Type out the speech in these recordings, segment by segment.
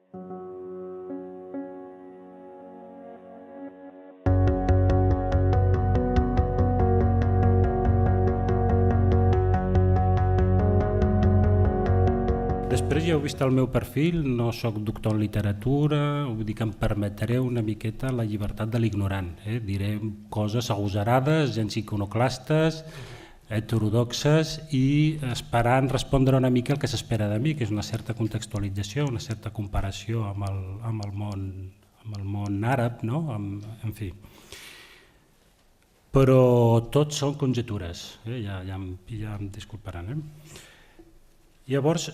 Després ja heu vist el meu perfil, no sóc doctor en literatura, vull dir que em permetré una miqueta la llibertat de l'ignorant. Diré coses agosarades, gens iconoclastes, heterodoxes i esperant respondre una mica el que s'espera de mi, que és una certa contextualització, una certa comparació amb el món àrab, no? En fi. Però tots són conjectures, ja em disculparan. Llavors,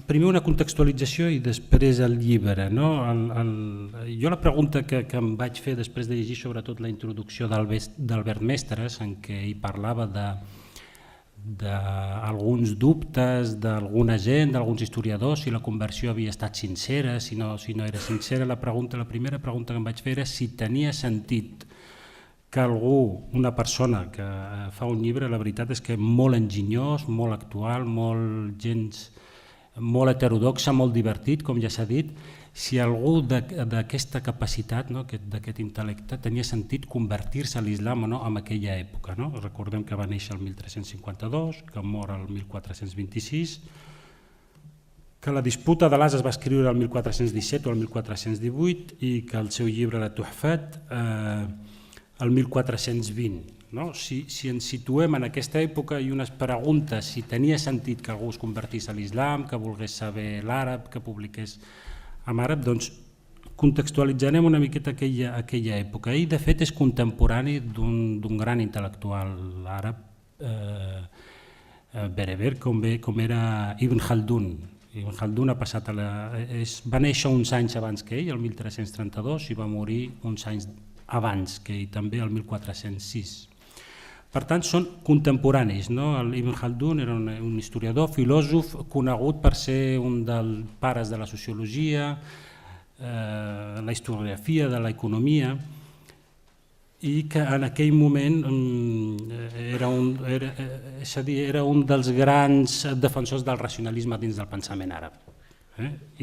primer una contextualització i després el llibre. Jo la pregunta que em vaig fer després de llegir sobretot la introducció d'Albert Mestres, en què ell parlava d'alguns dubtes d'alguna gent, d'alguns historiadors, si la conversió havia estat sincera, si no era sincera, la primera pregunta que em vaig fer era si tenia sentit que algú, una persona que fa un llibre, la veritat és que molt enginyós, molt actual, molt heterodoxa, molt divertit, com ja s'ha dit, si algú d'aquesta capacitat, d'aquest intel·lecte, tenia sentit convertir-se a l'islam o no en aquella època. Recordem que va néixer el 1352, que mor el 1426, que la disputa de l'As es va escriure el 1417 o el 1418 i que el seu llibre, la Tuhfat, el 1420. Si ens situem en aquesta època i unes preguntes si tenia sentit que algú es convertís a l'islam, que volgués saber l'àrab, que publiqués en àrab, doncs contextualitzarem una miqueta aquella època. Ell de fet és contemporani d'un gran intel·lectual àrab bereber com era Ibn Khaldun. Ibn Khaldun va néixer uns anys abans que ell, el 1332, i va morir uns anys abans que ell, també el 1406. Per tant, són contemporanis. Ibn Khaldun era un historiador, filòsof, conegut per ser un dels pares de la sociologia, la historiografia, de l'economia, i que en aquell moment era un dels grans defensors del racionalisme dins del pensament àrab.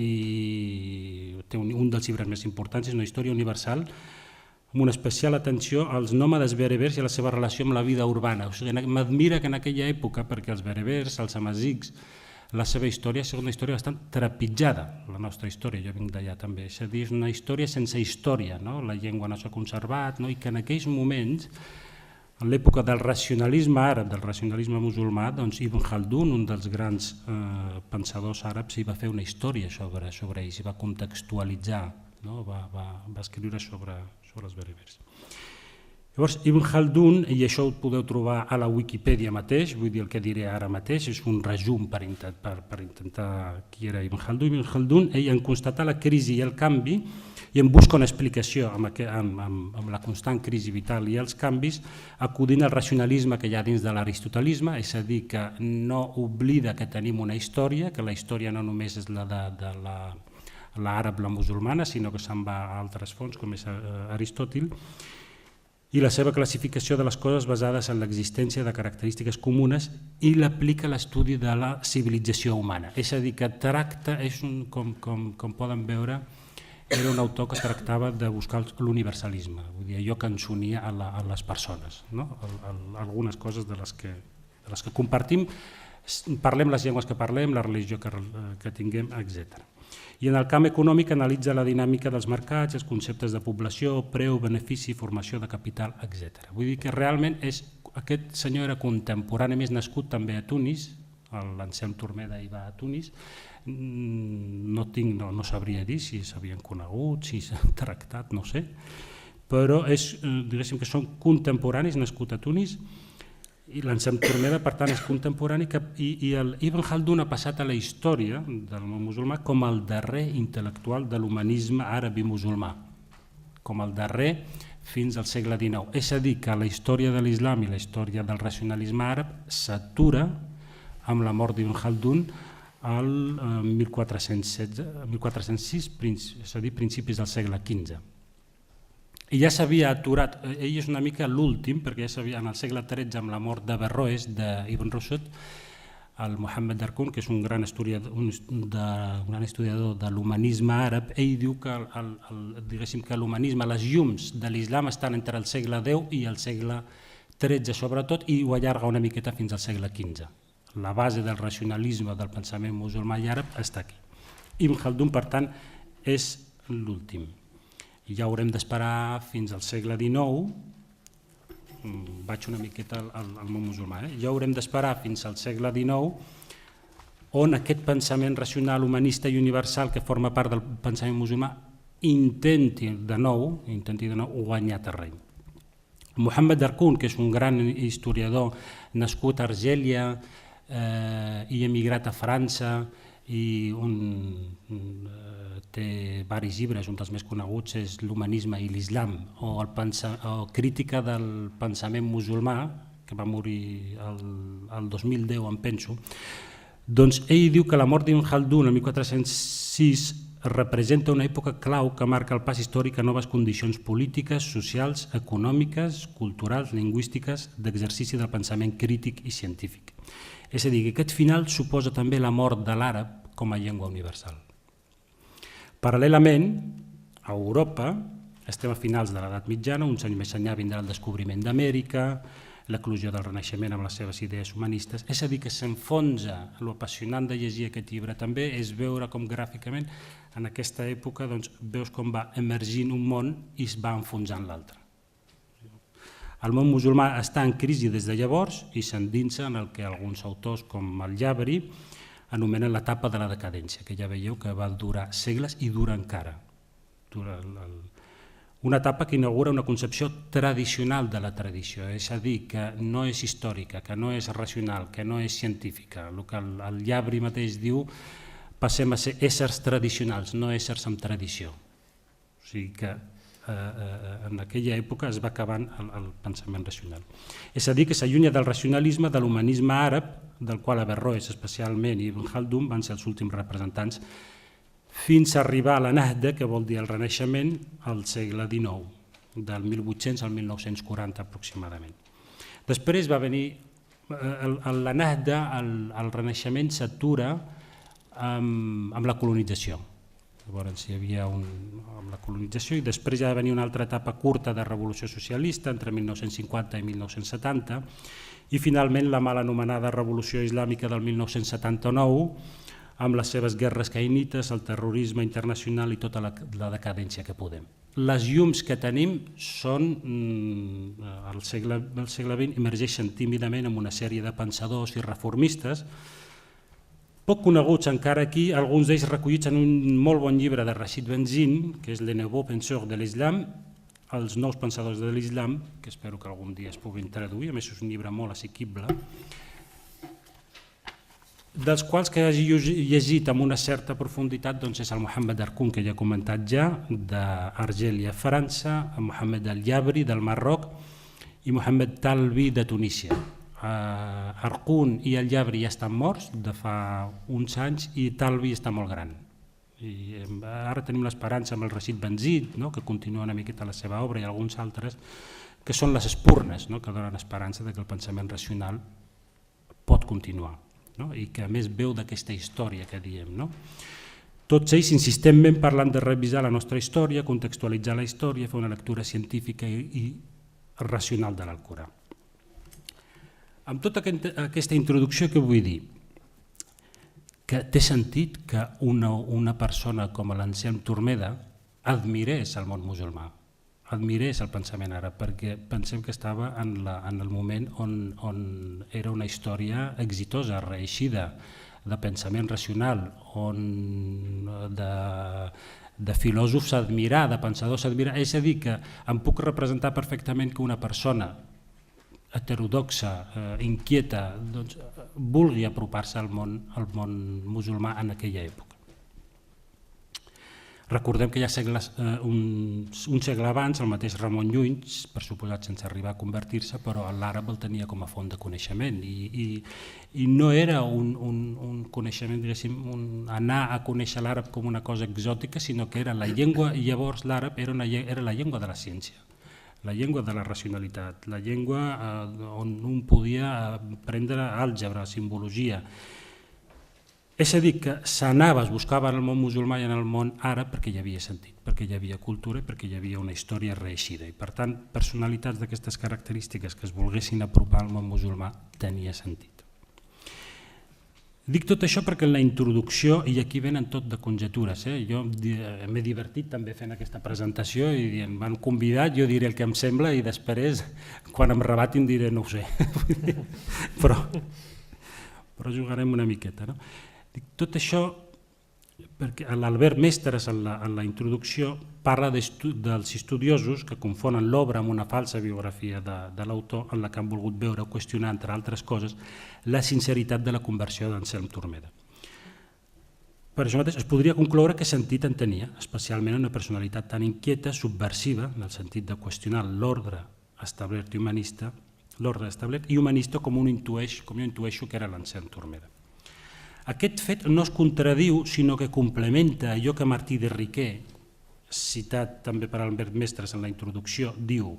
I té un dels llibres més importants, és una història universal, amb una especial atenció als nòmades berebers i a la seva relació amb la vida urbana. M'admira que en aquella època, perquè els berebers, els amazics, la seva història és una història bastant trepitjada, la nostra història, jo vinc d'allà també, és a dir, és una història sense història, la llengua no s'ha conservat, i que en aquells moments, en l'època del racionalisme àrab, del racionalisme musulmà, doncs Ibn Khaldun, un dels grans pensadors àrabs, hi va fer una història sobre ells, i va contextualitzar, va escriure sobre els berebers. Llavors, Ibn Khaldun, i això ho podeu trobar a la Wikipedia mateix, vull dir el que diré ara mateix, és un resum per intentar qui era Ibn Khaldun. Ibn Khaldun, ell en constatar la crisi i el canvi, i en busca una explicació amb la constant crisi vital i els canvis, acudint al racionalisme que hi ha dins de l'aristotelisme, és a dir, que no oblida que tenim una història, que la història no només és la de l'àrab, la musulmana, sinó que se'n va a altres fonts, com és Aristòtil, i la seva classificació de les coses basades en l'existència de característiques comunes i l'aplica a l'estudi de la civilització humana. És a dir, que tracta, com poden veure, era un autor que tractava de buscar l'universalisme, vull dir, allò que ens unia a les persones, algunes coses de les que compartim, parlem les llengües que parlem, la religió que tinguem, etc. I en el camp econòmic analitza la dinàmica dels mercats, els conceptes de població, preu, benefici, formació de capital, etc. Vull dir que realment aquest senyor era contemporani, més nascut també a Tunis, l'Anselm Turmeda hi va a Tunis, no sabria dir si s'havien conegut, si s'han tractat, no sé, però diguéssim que són contemporanis, nascut a Tunis, i l'Anselm Turmeda, per tant, és contemporani, i Ibn Khaldun ha passat a la història del món musulmà com el darrer intel·lectual de l'humanisme àrab i musulmà, com el darrer fins al segle XIX. És a dir, que la història de l'islam i la història del racionalisme àrab s'atura amb la mort d'Ibn Khaldun al 1406, és a dir, principis del segle XV. I ja s'havia aturat, ell és una mica l'últim, perquè ja s'havia, en el segle XIII, amb la mort d'Averroès, d'Ibn Rushd, el Mohammed Darkoun, que és un gran estudiador de l'humanisme àrab. Ell diu que l'humanisme, les llums de l'islam estan entre el segle X i el segle XIII sobretot, i ho allarga una miqueta fins al segle XV. La base del racionalisme del pensament musulmà i àrab està aquí. Ibn Khaldun, per tant, és l'últim. I ja haurem d'esperar fins al segle XIX, vaig una miqueta al món musulmà, ja haurem d'esperar fins al segle XIX, on aquest pensament racional, humanista i universal que forma part del pensament musulmà intenti de nou guanyar terreny. Mohammed Darkoun, que és un gran historiador nascut a Argèlia i emigrat a França, i té diversos llibres, un dels més coneguts és l'humanisme i l'islam, o crítica del pensament musulmà, que va morir el 2010, em penso. Doncs ell diu que la mort d'Ibn Khaldun el 1406 representa una època clau que marca el pas històric a noves condicions polítiques, socials, econòmiques, culturals, lingüístiques, d'exercici del pensament crític i científic. És a dir, que aquest final suposa també la mort de l'àrab com a llengua universal. Paral·lelament, a Europa, estem a finals de l'edat mitjana, uns anys més enllà vindrà el descobriment d'Amèrica, l'eclosió del Renaixement amb les seves idees humanistes, és a dir, que s'enfonsa, l'apassionant de llegir aquest llibre també és veure com gràficament en aquesta època veus com va emergint un món i es va enfonsant l'altre. El món musulmà està en crisi des de llavors i s'endinsa en el que alguns autors com el Jabri anomenen l'etapa de la decadència, que ja veieu que va durar segles i dura encara. Una etapa que inaugura una concepció tradicional de la tradició, és a dir, que no és històrica, que no és racional, que no és científica. El que el Jabri mateix diu, passem a ser éssers tradicionals, no éssers amb tradició. O sigui que en aquella època es va acabant el pensament racional. És a dir, que s'allunya del racionalisme, de l'humanisme àrab, del qual Averroes especialment i Ibn Khaldun van ser els últims representants, fins a arribar a la Nahda, que vol dir el Renaixement, al segle XIX, del 1800 al 1940 aproximadament. Després va venir la Nahda, el Renaixement s'atura amb la colonització. Llavors hi havia amb la colonització i després ja va venir una altra etapa curta de revolució socialista entre 1950 i 1970 i finalment la mal anomenada revolució islàmica del 1979 amb les seves guerres caïnites, el terrorisme internacional i tota la decadència que podem. Les llums que tenim són, al segle XX, emergeixen tímidament amb una sèrie de pensadors i reformistes, poc coneguts encara aquí, alguns d'ells recollits en un molt bon llibre de Rashid Benzine, que és Les Nouveaux Penseurs de l'Islam, els nous pensadors de l'Islam, que espero que algun dia es puguin traduir, a més és un llibre molt assequible, dels quals que hagi llegit amb una certa profunditat és el Mohammed Darkoun, que ja he comentat ja, d'Argèlia, França, el Mohammed al-Jabri, del Marroc, i Mohammed Talbi, de Tunísia. Darkoun i al-Jabri ja estan morts de fa uns anys i Talbi està molt gran. Ara tenim l'esperança amb el Rashid Benzine, que continua una miqueta la seva obra, i alguns altres, que són les espurnes que donen esperança que el pensament racional pot continuar i que a més veu d'aquesta història que diem. Tots ells insistentment parlant de revisar la nostra història, contextualitzar la història, fer una lectura científica i racional de l'Alcorà. Amb tota aquesta introducció que vull dir? Que té sentit que una persona com l'Anselm Turmeda admirés el món musulmà, admirés el pensament àrab, perquè pensem que estava en el moment on era una història exitosa, reeixida, de pensament racional, de filòsofs a admirar, de pensadors a admirar. És a dir, que em puc representar perfectament que una persona heterodoxa, inquieta, vulgui apropar-se al món musulmà en aquella època. Recordem que ja un segle abans, el mateix Ramon Llull, per suposat sense arribar a convertir-se, però l'àrab el tenia com a font de coneixement i no era un coneixement, anar a conèixer l'àrab com una cosa exòtica, sinó que era la llengua, i llavors l'àrab era la llengua de la ciència. la llengua de la racionalitat, la llengua on un podia aprendre àlgebra, simbologia. És a dir, que s'anava, es buscava en el món musulmà i en el món àrab perquè hi havia sentit, perquè hi havia cultura i perquè hi havia una història reeixida. I per tant, personalitats d'aquestes característiques que es volguessin apropar al món musulmà tenia sentit. Dic tot això perquè en la introducció, i aquí venen tot de conjetures, jo m'he divertit també fent aquesta presentació i em van convidar, jo diré el que em sembla i després, quan em rebatin, diré no ho sé. Però jugarem una miqueta. Dic tot això perquè l'Albert Mestres en la introducció parla dels estudiosos que confonen l'obra amb una falsa biografia de l'autor en la que han volgut veure o qüestionar, entre altres coses, la sinceritat de la conversió d'Anselm Turmeda. Per això mateix es podria concloure que sentit en tenia, especialment una personalitat tan inquieta, subversiva, en el sentit de qüestionar l'ordre establert i humanista, com jo intueixo que era l'Anselm Turmeda. Aquest fet no es contradiu, sinó que complementa allò que Martí de Riquer, citat també per Albert Mestres en la introducció, diu.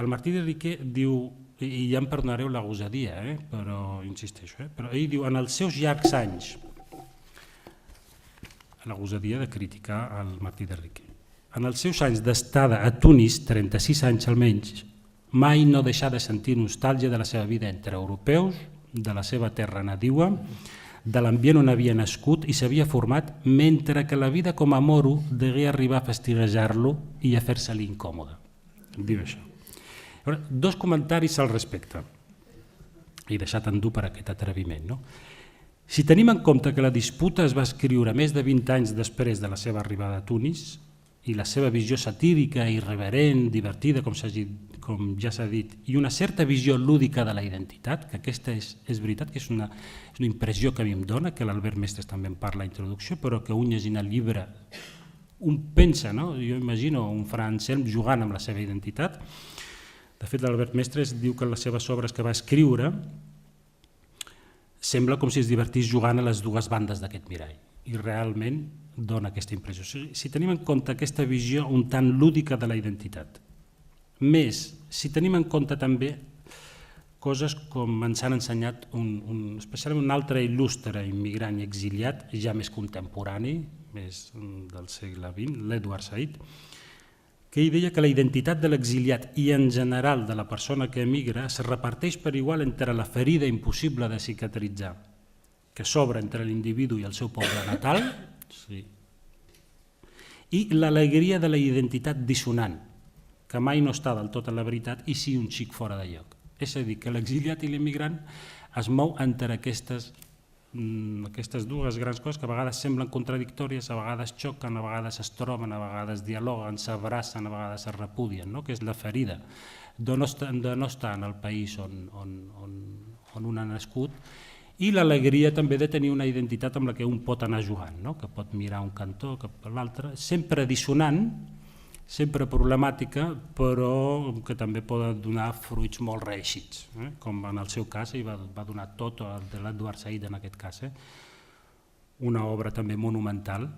El Martí de Riquer diu, i ja em perdonareu la gosadia, però insisteixo, però ell diu, en els seus llargs anys, la gosadia de criticar el Martí de Riquer, en els seus anys d'estada a Tunis, 36 anys almenys, mai no deixà de sentir nostàlgia de la seva vida entre europeus, de la seva terra nadiua, de l'ambient on havia nascut i s'havia format, mentre que la vida com a moro degué arribar a fastiguejar-lo i a fer-se-li incòmode. Diu això. Dos comentaris al respecte, i deixat endur per aquest atreviment. Si tenim en compte que la disputa es va escriure més de 20 anys després de la seva arribada a Tunis i la seva visió satírica, irreverent, divertida, com ja s'ha dit, i una certa visió lúdica de la identitat, que aquesta és veritat, que és una impressió que a mi em dona, que l'Albert Mestres també en parla a la introducció, però que un llegint el llibre un pensa, jo imagino un fra Anselm jugant amb la seva identitat. De fet, l'Albert Mestres diu que en les seves obres que va escriure sembla com si es divertís jugant a les dues bandes d'aquest mirall, i realment dona aquesta impressió. Si tenim en compte aquesta visió un tant lúdica de la identitat, més, si tenim en compte també coses com ens han ensenyat especialment un altre il·lustre immigrant i exiliat, ja més contemporani, més del segle XX, l'Edward Said, que ell deia que la identitat de l'exiliat i en general de la persona que emigra es reparteix per igual entre la ferida impossible de cicatritzar, que s'obre entre l'individu i el seu poble natal, i l'alegria de la identitat dissonant, que mai no està del tot a la veritat i sí un xic fora de lloc. És a dir, que l'exiliat i l'immigrant es mou entre aquestes dues grans coses que a vegades semblen contradictòries, a vegades xoquen, a vegades es troben, a vegades dialoguen, s'abracen, a vegades es repudien, que és la ferida de no estar en el país on un ha nascut, i l'alegria també de tenir una identitat amb la que un pot anar jugant, que pot mirar un cantó cap a l'altre, sempre dissonant, sempre problemàtica, però que també poden donar fruits molt reeixits, com en el seu cas, i va donar tot, el de l'Edward Said en aquest cas, una obra també monumental,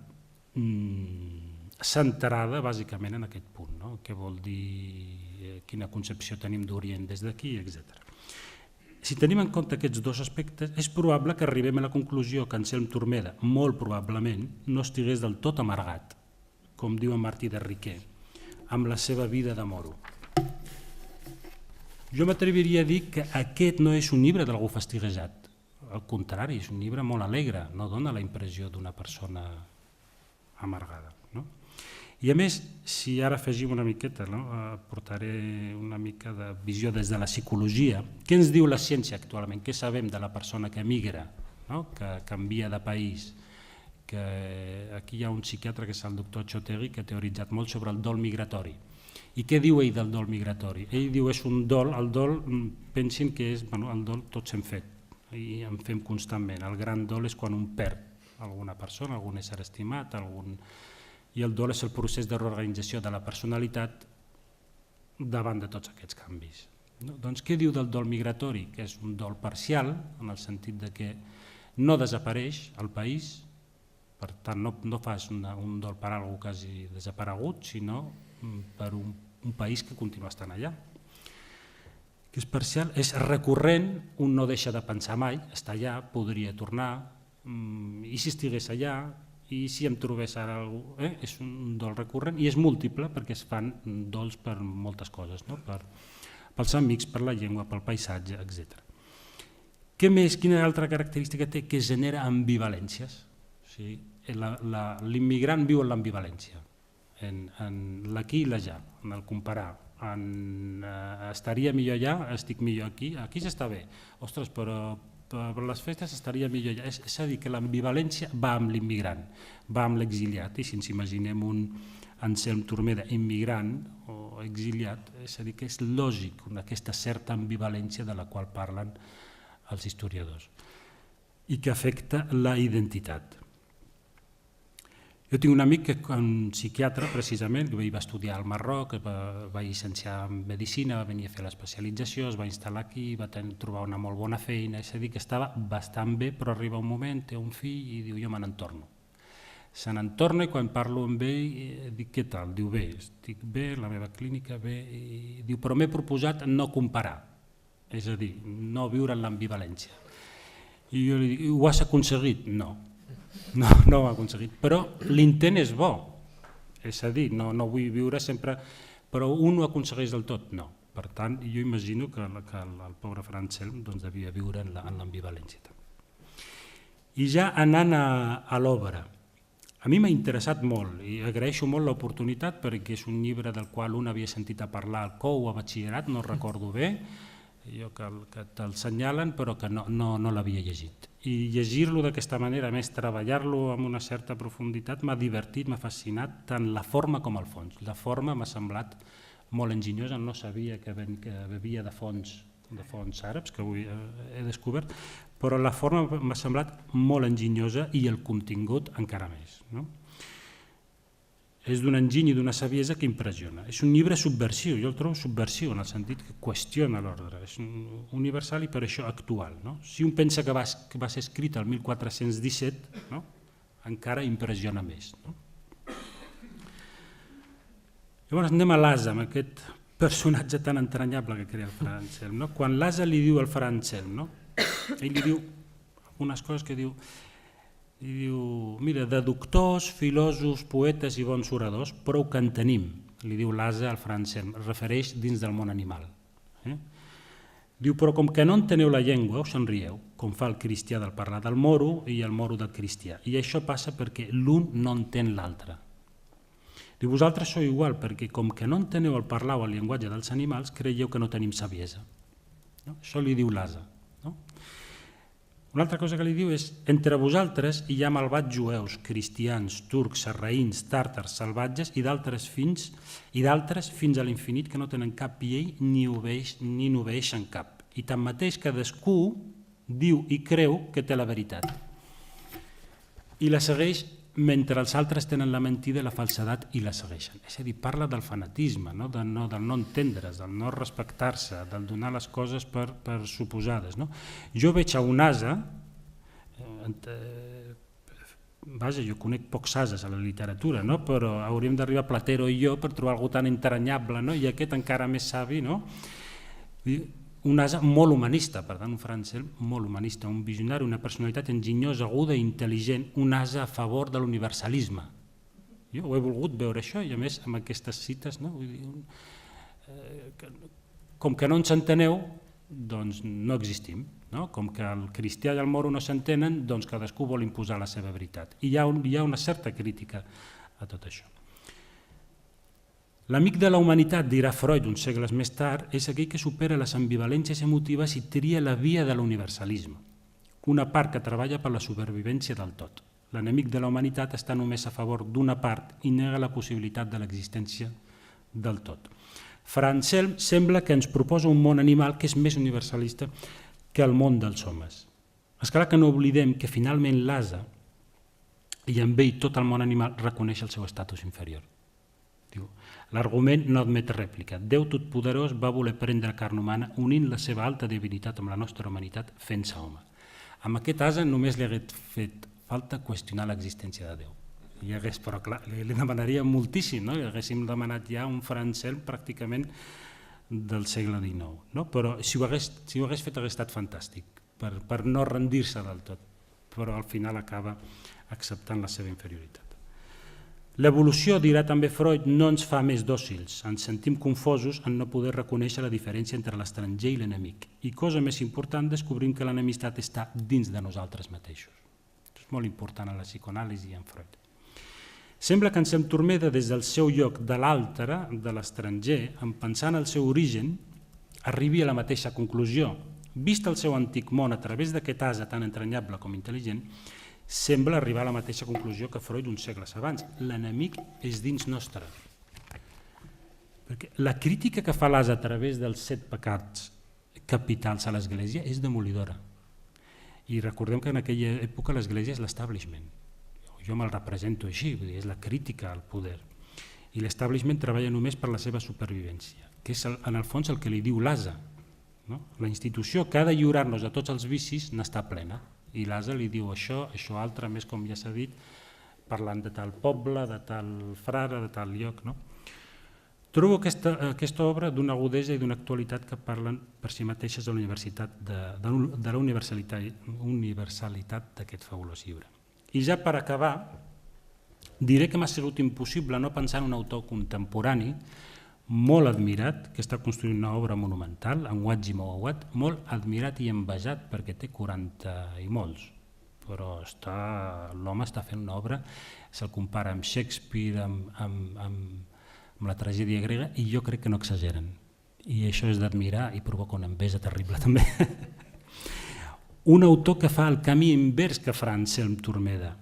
centrada bàsicament en aquest punt, què vol dir, quina concepció tenim d'Orient des d'aquí, etc. Si tenim en compte aquests dos aspectes, és probable que arribem a la conclusió que Anselm Turmeda, molt probablement, no estigués del tot amargat, com diu en Martí de Riquer, amb la seva vida de moro. Jo m'atreviria a dir que aquest no és un llibre d'algú fastiguejat, al contrari, és un llibre molt alegre, no dona la impressió d'una persona amargada. I a més, si ara afegim una miqueta, portaré una mica de visió des de la psicologia, què ens diu la ciència actualment? Què sabem de la persona que emigra, que canvia de país? Aquí hi ha un psiquiatre que és el doctor Chotegui que ha teoritzat molt sobre el dol migratori. I què diu ell del dol migratori? Ell diu que és un dol, el dol, pensin que és, el dol tots hem fet i en fem constantment. El gran dol és quan un perd alguna persona, algun ésser estimat, i el dol és el procés de reorganització de la personalitat davant de tots aquests canvis. Doncs què diu del dol migratori? Que és un dol parcial, en el sentit que no desapareix al país, per tant no fas un dol per alguna que hagi desaparegut, sinó per un país que continua estant allà. Que és parcial, és recurrent, un no deixa de pensar mai, està allà, podria tornar, i si estigués allà, i si em trobés ara algú, és un dol recurrent i és múltiple perquè es fan dols per moltes coses, no? Pels amics, per la llengua, pel paisatge, etc. Què més, quina altra característica té? Que genera ambivalències. O sigui, l'immigrant viu en l'ambivalència, en l'aquí i l'allà, en el comparar. Estaria millor allà, estic millor aquí, aquí s'està bé, ostres, però per les festes estaria millor allà. És a dir, que l'ambivalència va amb l'immigrant, va amb l'exiliat, i si ens imaginem un Anselm Turmeda immigrant o exiliat, és a dir, que és lògic aquesta certa ambivalència de la qual parlen els historiadors i que afecta la identitat. Jo tinc un amic que un psiquiatre, precisament, que va estudiar al Marroc, va llicenciar en Medicina, va venir a fer l'especialització, es va instal·lar aquí, va trobar una molt bona feina, és a dir, que estava bastant bé, però arriba un moment, té un fill i diu, jo me n'entorno. Se n'entorna i quan parlo amb ell dic, què tal? Diu, bé, estic bé, la meva clínica bé, i diu, però m'he proposat no comparar, és a dir, no viure en l'ambivalència. I jo li dic, ho has aconseguit? No. No ho ha aconseguit, però l'intent és bo, és a dir, no vull viure sempre, però un ho aconsegueix del tot, no. Per tant, jo imagino que el pobre Fra Anselm devia viure en l'ambivalència. I ja anant a l'obra, a mi m'ha interessat molt i agraeixo molt l'oportunitat perquè és un llibre del qual un havia sentit a parlar al COU a batxillerat, no recordo bé, jo que te'l senyalen però que no l'havia llegit. I llegir-lo d'aquesta manera, a més treballar-lo amb una certa profunditat, m'ha divertit, m'ha fascinat tant la forma com el fons. La forma m'ha semblat molt enginyosa, no sabia que bevia de fonts àrabs, que avui he descobert, però la forma m'ha semblat molt enginyosa i el contingut encara més. És d'un enginy i d'una saviesa que impressiona. És un llibre subversiu, jo el trobo subversiu en el sentit que qüestiona l'ordre, és universal i per això actual. Si un pensa que va ser escrit el 1417, encara impressiona més. Llavors anem a l'Asa, amb aquest personatge tan entranyable que crea el Fra Anselm. Quan l'Asa li diu al Fra Anselm, ell li diu algunes coses que diu, mira, de doctors, filòsofs, poetes i bons oradors, prou que en tenim, li diu l'Asa al Fra Anselm, es refereix dins del món animal. Diu, però com que no enteneu la llengua, us en rieu, com fa el cristià del parlar del moro i el moro del cristià. I això passa perquè l'un no entén l'altre. Diu, vosaltres sou igual, perquè com que no enteneu el parlar o el llenguatge dels animals, creieu que no tenim saviesa. Això li diu l'Asa. Una altra cosa que li diu és, entre vosaltres hi ha malvats jueus, cristians, turcs, sarraïns, tàrtars, salvatges i d'altres fins a l'infinit que no tenen cap llei ni n'obeeixen cap. I tanmateix cadascú diu i creu que té la veritat. I la segueix mentre els altres tenen la mentida i la falsedat i la segueixen. És a dir, parla del fanatisme, del no entendre's, del no respectar-se, del donar les coses per suposades. Jo veig a un ase, vaja, jo conec pocs ases a la literatura, però hauríem d'arribar a Platero i jo per trobar algú tan entranyable, i aquest encara més savi, un ase molt humanista, per tant un Fra Anselm molt humanista, un visionari, una personalitat enginyosa, aguda i intel·ligent, un ase a favor de l'universalisme. Jo ho he volgut veure això i a més amb aquestes cites, com que no ens enteneu, doncs no existim, com que el cristià i el moro no s'entenen, doncs cadascú vol imposar la seva veritat. I hi ha una certa crítica a tot això. L'amic de la humanitat, dirà Freud uns segles més tard, és aquell que supera les ambivalències emotives i tria la via de l'universalisme, una part que treballa per la supervivència del tot. L'enemic de la humanitat està només a favor d'una part i nega la possibilitat de l'existència del tot. Fra Anselm sembla que ens proposa un món animal que és més universalista que el món dels homes. És clar que no oblidem que finalment l'ase, i amb ell tot el món animal, reconeix el seu estatus inferior. L'argument no admet rèplica. Déu Totpoderós va voler prendre carn humana unint la seva alta divinitat amb la nostra humanitat fent-se home. Amb aquest ase només li hagués fet falta qüestionar l'existència de Déu. Però clar, li demanaria moltíssim, no? Li haguéssim demanat ja un Anselm pràcticament del segle XIX, no? Però si ho hagués fet hagués estat fantàstic, per no rendir-se del tot, però al final acaba acceptant la seva inferioritat. L'evolució, dirà també Freud, no ens fa més dòcils, ens sentim confosos en no poder reconèixer la diferència entre l'estranger i l'enemic, i cosa més important, descobrim que l'enemistat està dins de nosaltres mateixos. És molt important en la psicoanàlisi i en Freud. Sembla que Anselm Turmeda, des del seu lloc de l'altre, de l'estranger, en pensar en el seu origen, arribi a la mateixa conclusió. Vist el seu antic món a través d'aquest ase tan entranyable com intel·ligent, sembla arribar a la mateixa conclusió que Freud uns segles abans. L'enemic és dins nostre. Perquè la crítica que fa l'ase a través dels 7 pecats capitals a l'Església és demolidora. I recordem que en aquella època l'Església és l'establishment. Jo me'l represento així, vull dir, és la crítica al poder. I l'establishment treballa només per la seva supervivència, que és en el fons el que li diu l'ase. No? La institució que ha de lliurar-nos de tots els vicis n'està plena. I l'ase li diu això, això altre, més com ja s'ha dit, parlant de tal poble, de tal frare, de tal lloc. No? Trobo aquesta obra d'una agudesa i d'una actualitat que parlen per si mateixes de la universalitat d'aquest fabulós llibre. I ja per acabar, diré que m'ha sigut impossible no pensar en un autor contemporani molt admirat, que està construint una obra monumental, en Watji Mowawat, molt admirat i envejat perquè té 40 i molts, però l'home està fent una obra, se'l compara amb Shakespeare, amb la tragèdia grega, i jo crec que no exageren. I això és d'admirar i provoca una enveja terrible també. Un autor que fa el camí invers que fa Anselm Turmeda,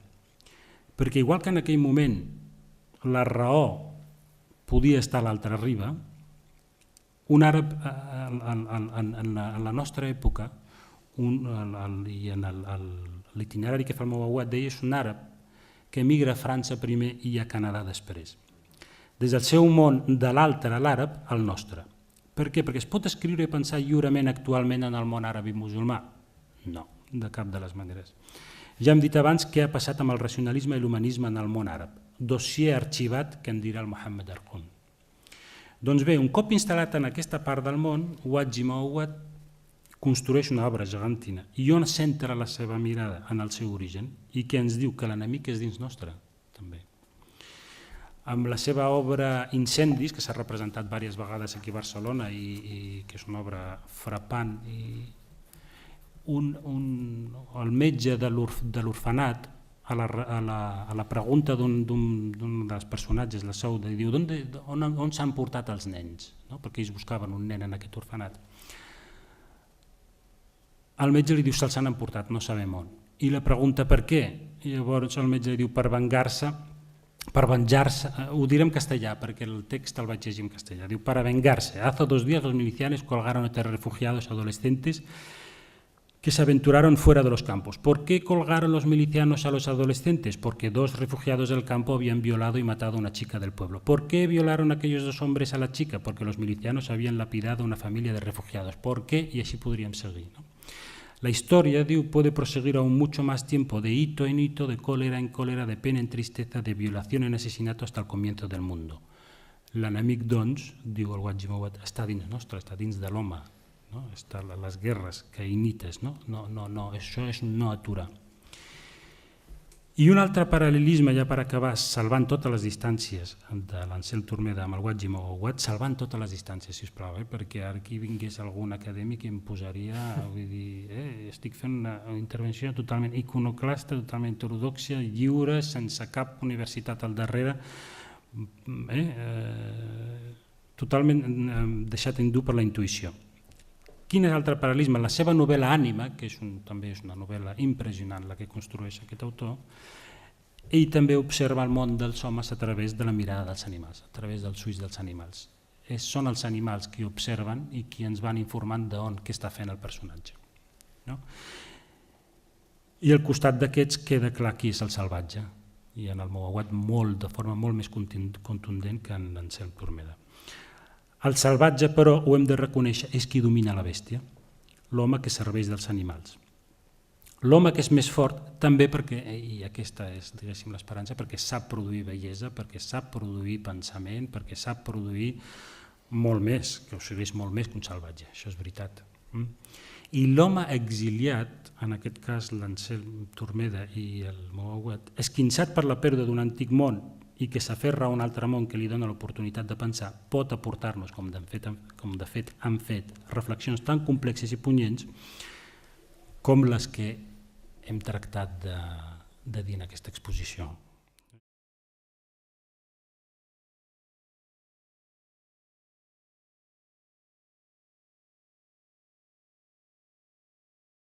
perquè igual que en aquell moment la raó podia estar a l'altra riba, un àrab en la nostra època, i en l'itinerari que fa el Mowawat, deia és un àrab que emigra a França primer i a Canadà després. Des del seu món de l'altre, l'àrab, al nostre. Per què? Perquè es pot escriure i pensar lliurement actualment en el món àrab i musulmà? No, de cap de les maneres. Ja hem dit abans què ha passat amb el racionalisme i l'humanisme en el món àrab. Dossier arxivat que en dirà el Mohammed Arqun. Doncs bé, un cop instal·lat en aquesta part del món, Watji Mowawat construeix una obra gegantina i on centra la seva mirada en el seu origen i que ens diu que l'enemic és dins nostre, també. Amb la seva obra Incendis, que s'ha representat diverses vegades aquí a Barcelona i que és una obra frapant, el metge de l'orfenat, a la pregunta d'un dels personatges, la Souda, i diu on s'han portat els nens, perquè ells buscaven un nen en aquest orfenat. El metge li diu se'ls han emportat, no sabem on. I la pregunta per què? I llavors el metge li diu per venjar-se, ho diré en castellà perquè el text el vaig llegir en castellà, diu para vengarse. Hace 2 días los milicianos colgaron a 3 refugiados adolescentes que se aventuraron fuera de los campos. ¿Por qué colgaron los milicianos a los adolescentes? Porque 2 refugiados del campo habían violado y matado a una chica del pueblo. ¿Por qué violaron aquellos 2 hombres a la chica? Porque los milicianos habían lapidado a una familia de refugiados. ¿Por qué? Y así podrían seguir. ¿No? La historia, diu, puede proseguir aún mucho más tiempo, de hito en hito, de cólera en cólera, de pena en tristeza, de violación en asesinato hasta el comienzo del mundo. L'enemic, doncs, diu el Watji Mowawat, està dins nostre, està dins de l'home. No? Les guerres caïnites, no, això és no aturar. I un altre paral·lelisme, ja per acabar, salvant totes les distàncies de l'Anselm Turmeda amb el Watji Mowawat, salvant totes les distàncies, sisplau, perquè ara aquí vingués algun acadèmic i em posaria, vull dir, estic fent una intervenció totalment iconoclasta, totalment ortodoxa, lliure, sense cap universitat al darrere, totalment deixat en dur per la intuïció. Quin és l'altre paral·lelisme? La seva novel·la Ànima, que també és una novel·la impressionant la que construeix aquest autor, ell també observa el món dels homes a través de la mirada dels animals, a través dels ulls dels animals. Són els animals qui observen i qui ens van informant d'on què està fent el personatge. I al costat d'aquests queda clar qui és el salvatge, i en el Mowawat de forma molt més contundent que en Anselm Turmeda. El salvatge, però, ho hem de reconèixer, és qui domina la bèstia, l'home que serveix dels animals. L'home que és més fort també perquè, i aquesta és, diguéssim, l'esperança, perquè sap produir bellesa, perquè sap produir pensament, perquè sap produir molt més, que ho segueix molt més que un salvatge, això és veritat. I l'home exiliat, en aquest cas l'Anselm Turmeda i el Mouawad, esquinçat per la pèrdua d'un antic món i que s'aferra a un altre món que li dona l'oportunitat de pensar, pot aportar-nos, com de fet han fet, reflexions tan complexes i punyents com les que hem tractat de dir en aquesta exposició.